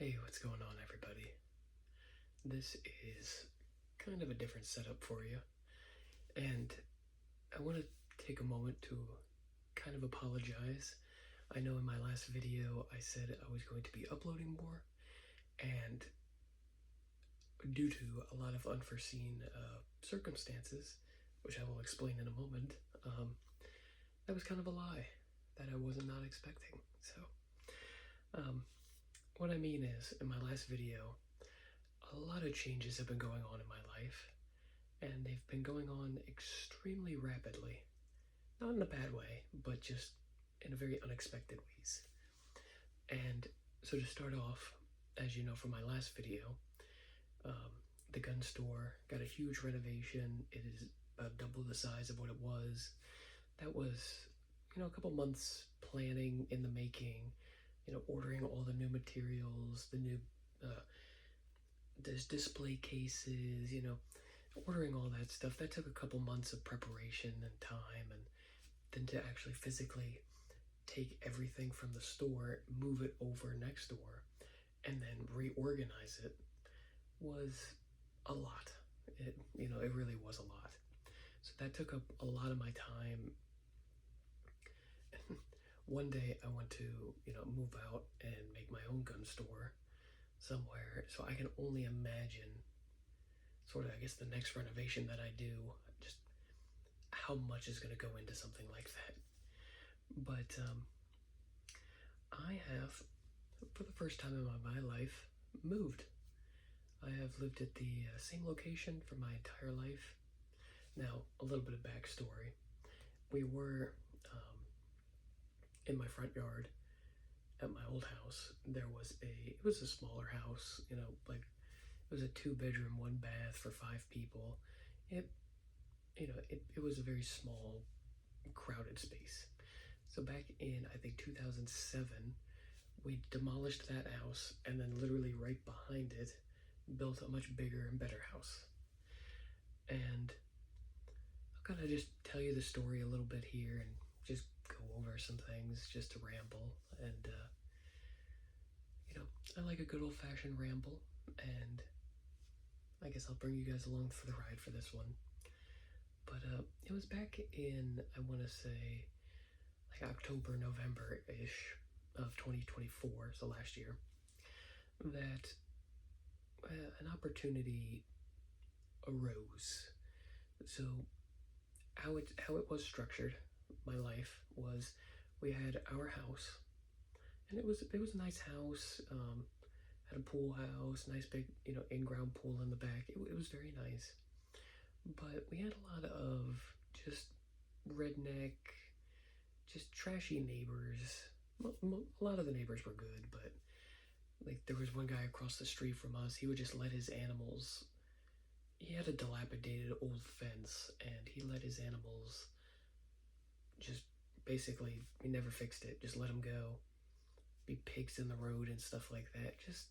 Hey, what's going on, everybody? This is kind of a different setup for you, and I want to take a moment to kind of apologize. I know in my last video I said I was going to be uploading more, and due to a lot of unforeseen circumstances, which I will explain in a moment, that was kind of a lie that I was not expecting. So, what I mean is, in my last video, a lot of changes have been going on in my life, and they've been going on extremely rapidly. Not in a bad way, but just in a very unexpected ways. And so to start off, as you know from my last video, um, the gun store got a huge renovation. It is about double the size of what it was. That was, a couple months planning in the making, ordering all the new materials, the new display cases, ordering all that stuff. That took a couple months of preparation and time, and then to actually physically take everything from the store, move it over next door, and then reorganize it was a lot. It really was a lot. So that took up a lot of my time. One day I want to, move out and make my own gun store somewhere. So I can only imagine sort of, I guess, the next renovation that I do, just how much is going to go into something like that. But I have, for the first time in my life, moved. I have lived at the same location for my entire life. Now, a little bit of backstory. We were in my front yard at my old house. It was a smaller house, like it was a 2-bedroom, 1-bath for 5 people. It was a very small, crowded space. So back in, I think, 2007, we demolished that house and then literally right behind it built a much bigger and better house. And I'll kind of just tell you the story a little bit here and just go over some things just to ramble. And, I like a good old-fashioned ramble, and I guess I'll bring you guys along for the ride for this one. But it was back in, I want to say, like October, November-ish of 2024, so last year, that an opportunity arose. So how it was structured, my life was, we had our house, and it was a nice house. Had a pool house, nice big in-ground pool in the back. It was very nice, but we had a lot of just redneck, just trashy neighbors. A lot of the neighbors were good, but like there was one guy across the street from us. He would just let his animals. He had a dilapidated old fence, and he let his animals just basically, he never fixed it. Just let them go. Be pigs in the road and stuff like that. Just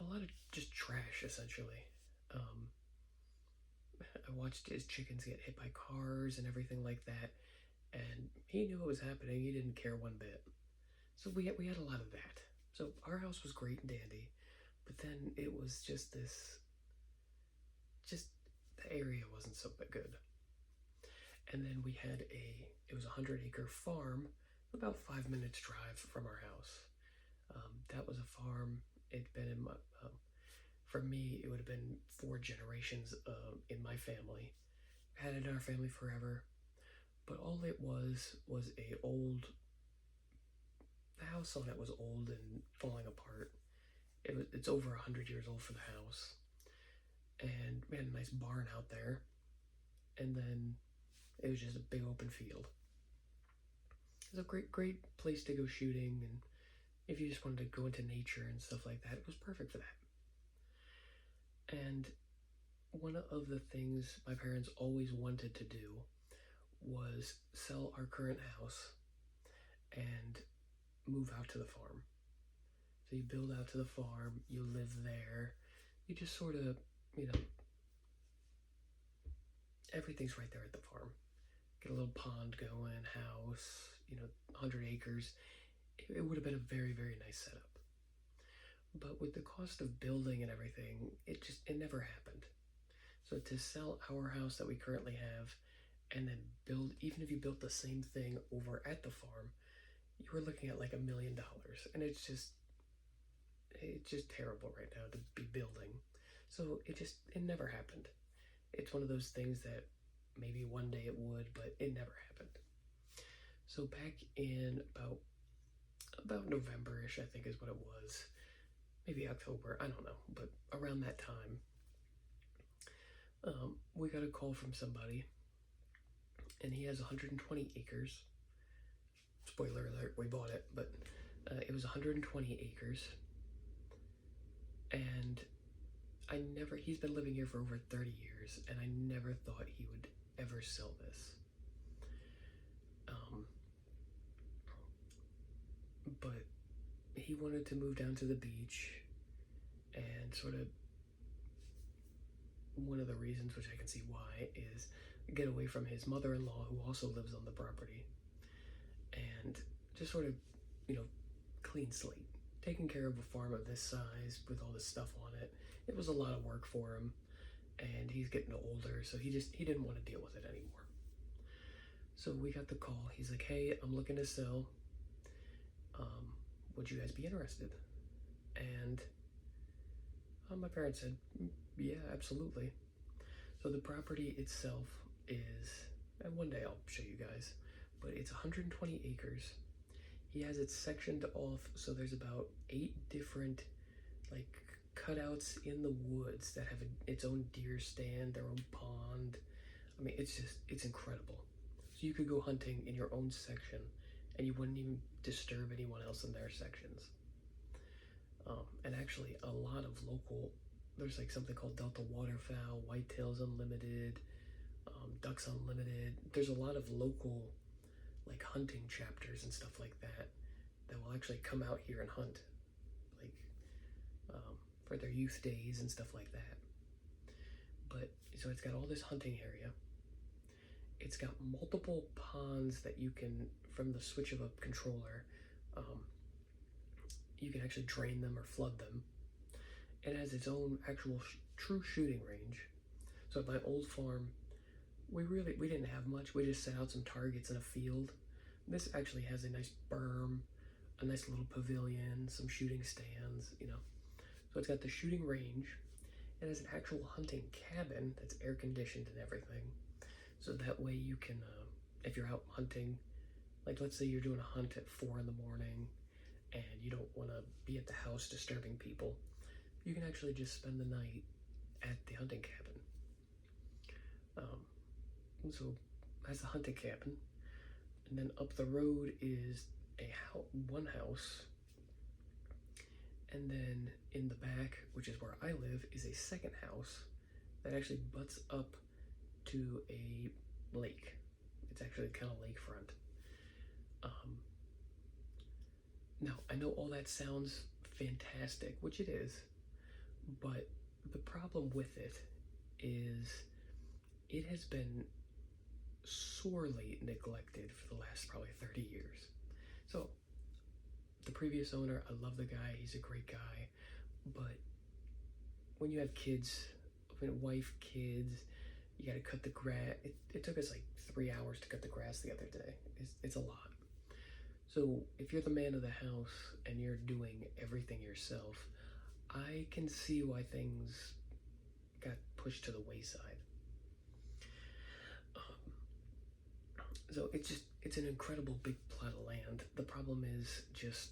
a lot of just trash, essentially. I watched his chickens get hit by cars and everything like that, and he knew what was happening. He didn't care one bit. So we had a lot of that. So our house was great and dandy, but then it was just the area wasn't so good. And then we had it was a 100-acre farm, about 5 minutes drive from our house. That was a farm. It'd been in my, for me, it would have been 4 generations in my family. Had it in our family forever, but all it was the house on it was old and falling apart. It's over 100 years old for the house, and we had a nice barn out there, and then it was just a big open field. It was a great place to go shooting, and if you just wanted to go into nature and stuff like that, it was perfect for that. And one of the things my parents always wanted to do was sell our current house and move out to the farm. So you build out to the farm, you live there, you just sort of, everything's right there at the farm. Get a little pond going, house, 100 acres. it would have been a very, very nice setup. But with the cost of building and everything, it never happened. So to sell our house that we currently have and then build, even if you built the same thing over at the farm, you were looking at like $1 million. And it's just terrible right now to be building. So it never happened. It's one of those things that maybe one day it would, but it never happened. So back in about November-ish, I think is what it was. Maybe October, I don't know, but around that time, we got a call from somebody, and he has 120 acres. Spoiler alert, we bought it, but it was 120 acres. And he's been living here for over 30 years, and I never thought he would ever sell this. But he wanted to move down to the beach, and sort of one of the reasons, which I can see why, is get away from his mother-in-law, who also lives on the property, and just sort of, clean slate. Taking care of a farm of this size with all this stuff on it, it was a lot of work for him, and he's getting older, so he didn't want to deal with it anymore. So we got the call. He's like, "Hey, I'm looking to sell. Would you guys be interested?" And my parents said, "Yeah, absolutely." So the property itself is, and one day I'll show you guys, but it's 120 acres. He has it sectioned off, so there's about 8 different cutouts in the woods that have its own deer stand, their own pond. I mean, it's incredible. So you could go hunting in your own section, and you wouldn't even disturb anyone else in their sections. And actually, a lot of there's something called Delta Waterfowl, Whitetails Unlimited, Ducks Unlimited. There's a lot of local hunting chapters and stuff like that will actually come out here and hunt, for their youth days and stuff like that. But so it's got all this hunting area. It's got multiple ponds that you can, from the switch of a controller, you can actually drain them or flood them. It has its own actual true shooting range. So at my old farm, we didn't have much. We just set out some targets in a field. This actually has a nice berm, a nice little pavilion, some shooting stands, So it's got the shooting range. It has an actual hunting cabin that's air conditioned and everything. So that way you can, if you're out hunting, let's say you're doing a hunt at 4 in the morning and you don't want to be at the house disturbing people, you can actually just spend the night at the hunting cabin. So that's the hunting cabin. And then up the road is one house. And then in the back, which is where I live, is a second house that actually butts up to a lake. It's actually kind of lakefront. Now, I know all that sounds fantastic, which it is, but the problem with it is it has been sorely neglected for the last probably 30 years. So the previous owner, I love the guy, he's a great guy, but when you have kids, wife, kids, you gotta cut the grass. It took us 3 hours to cut the grass the other day. It's a lot. So if you're the man of the house and you're doing everything yourself, I can see why things got pushed to the wayside. So it's an incredible big plot of land. The problem is just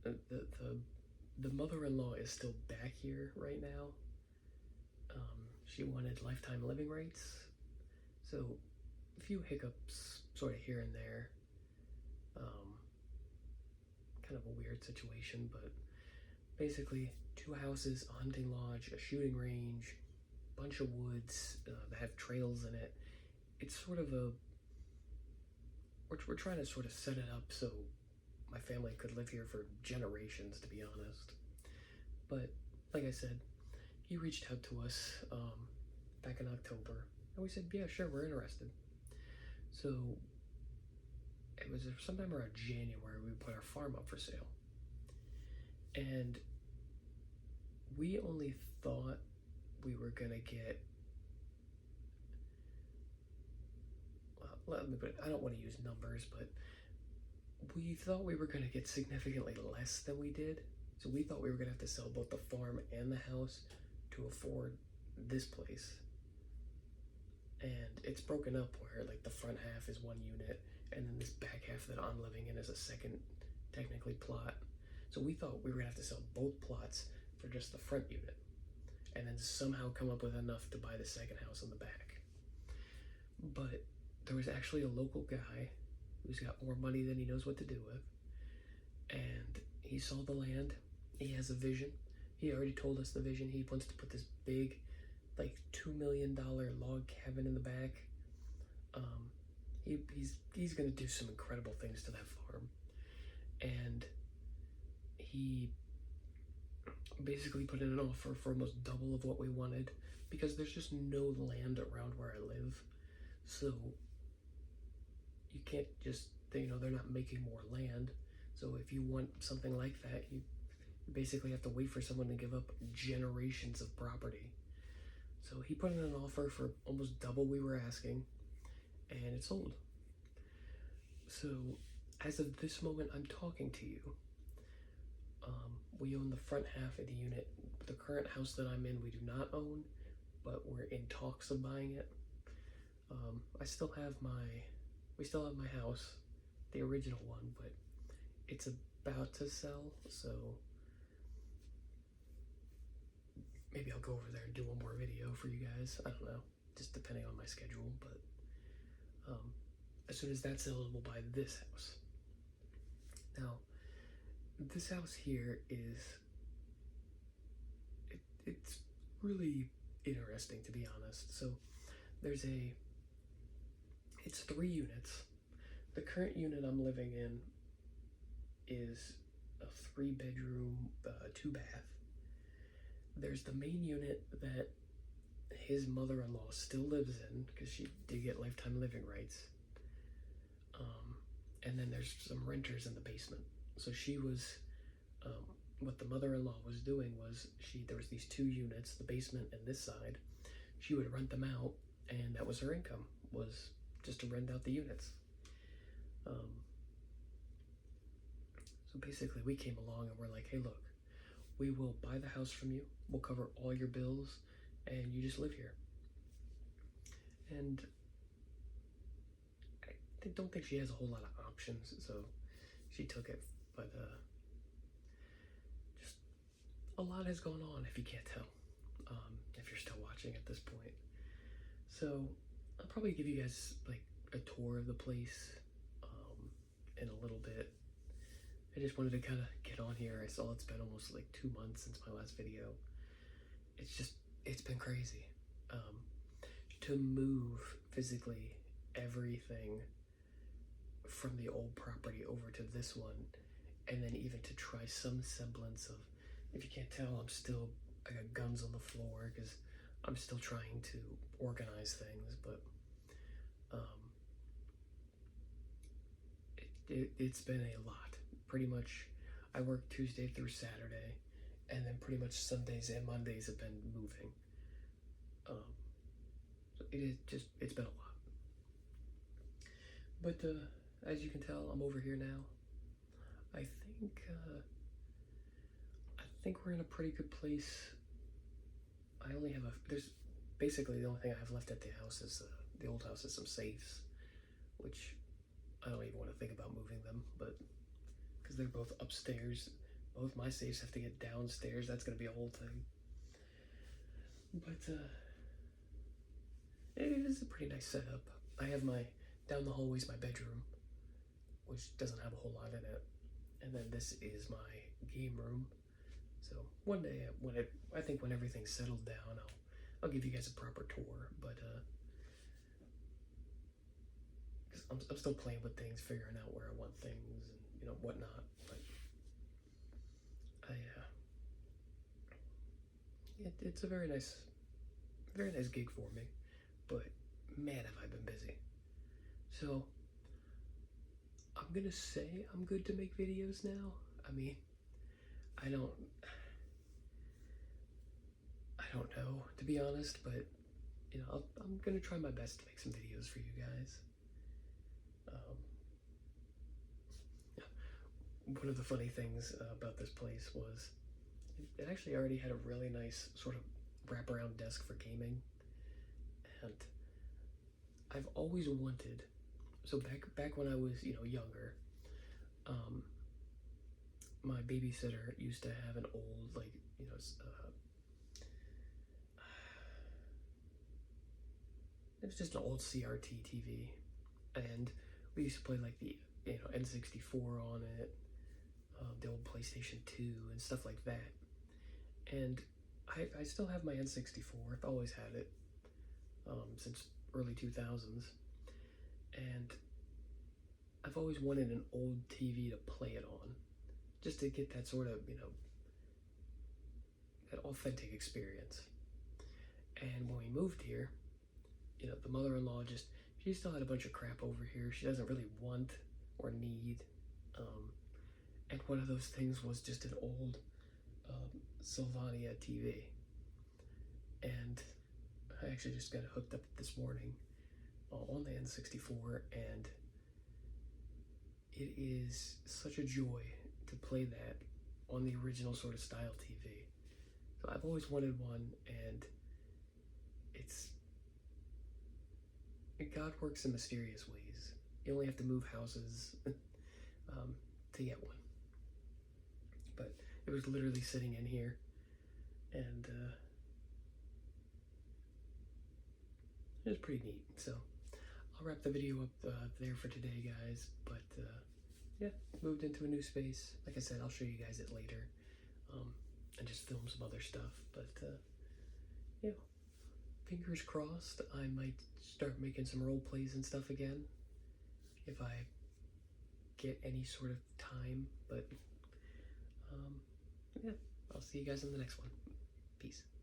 the mother-in-law is still back here right now. She wanted lifetime living rights, so a few hiccups sort of here and there. Kind of a weird situation, but basically 2 houses, a hunting lodge, a shooting range, bunch of woods that have trails in it. It's sort of we're trying to sort of set it up so my family could live here for generations, to be honest. But like I said, he reached out to us back in October, and we said, yeah, sure, we're interested. So it was sometime around January we put our farm up for sale. And we only thought we were gonna get, well, let me put it, I don't want to use numbers, but we thought we were gonna get significantly less than we did. So we thought we were gonna have to sell both the farm and the house to afford this place. And it's broken up where like the front half is one unit and then this back half that I'm living in is a second technically plot. So we thought we were gonna have to sell both plots for just the front unit and then somehow come up with enough to buy the second house in the back. But there was actually a local guy who's got more money than he knows what to do with, and he saw the land. He has a vision. He already told us the vision. He wants to put this big, like $2 million log cabin in the back. He's gonna do some incredible things to that farm, and he basically put in an offer for almost double of what we wanted because there's just no land around where I live. So you can't just, they're not making more land. So if you want something like that, you basically have to wait for someone to give up generations of property. So he put in an offer for almost double we were asking, and it sold. So as of this moment I'm talking to you, we own the front half of the unit. The current house that I'm in we do not own, but we're in talks of buying it. We still have my house, the original one, but it's about to sell, so maybe I'll go over there and do one more video for you guys. I don't know, just depending on my schedule, but as soon as that's sold, we'll buy this house. Now, this house here is, it's really interesting, to be honest. So it's 3 units. The current unit I'm living in is a 3-bedroom, 2-bath. There's the main unit that his mother-in-law still lives in because she did get lifetime living rights. And then there's some renters in the basement. So she was, what the mother-in-law was doing was there was these 2 units, the basement and this side. She would rent them out, and that was her income, was just to rent out the units. So basically we came along and we're like, hey, look, we will buy the house from you, we'll cover all your bills, and you just live here. And I don't think she has a whole lot of options, so she took it. But just a lot has gone on, if you can't tell, if you're still watching at this point. So I'll probably give you guys like a tour of the place in a little bit. I just wanted to kind of get on here. I saw it's been almost like 2 months since my last video. It's been crazy. To move physically everything from the old property over to this one, and then even to try some semblance of, if you can't tell, I got guns on the floor because I'm still trying to organize things, but it's been a lot. Pretty much I work Tuesday through Saturday, and then pretty much Sundays and Mondays have been moving. So it's been a lot. But as you can tell, I'm over here now. I think we're in a pretty good place. There's basically the only thing I have left at the house is the old house is some safes, which I don't even want to think about moving them, but because they're both upstairs, both my safes have to get downstairs. That's gonna be a whole thing. But it is a pretty nice setup. I have down the hallway's my bedroom, which doesn't have a whole lot in it, and then this is my game room. So one day, I think when everything's settled down, I'll give you guys a proper tour. But because I'm still playing with things, figuring out where I want things and whatnot. But it's a very nice gig for me. But man, have I been busy. So I'm gonna say I'm good to make videos now. I mean, I don't, I don't know, to be honest, but I'm gonna try my best to make some videos for you guys. Um, One of the funny things about this place was it actually already had a really nice sort of wraparound desk for gaming, and I've always wanted. So back when I was younger, um, my babysitter used to have an old it was just an old CRT TV, and we used to play like the N64 on it, the old PlayStation 2 and stuff like that. And I still have my N64. I've always had it since early 2000s, and I've always wanted an old TV to play it on, just to get that sort of that authentic experience. And when we moved here, the mother-in-law she still had a bunch of crap over here she doesn't really want or need. And one of those things was just an old Sylvania TV. And I actually just got it hooked up this morning on the N64, and it is such a joy to play that on the original sort of style TV. So I've always wanted one, and God works in mysterious ways. You only have to move houses to get one. But it was literally sitting in here, and it was pretty neat. So I'll wrap the video up there for today, guys. But yeah, moved into a new space. Like I said, I'll show you guys it later, and just film some other stuff. But yeah, fingers crossed, I might start making some role plays and stuff again if I get any sort of time. But yeah, I'll see you guys in the next one. Peace.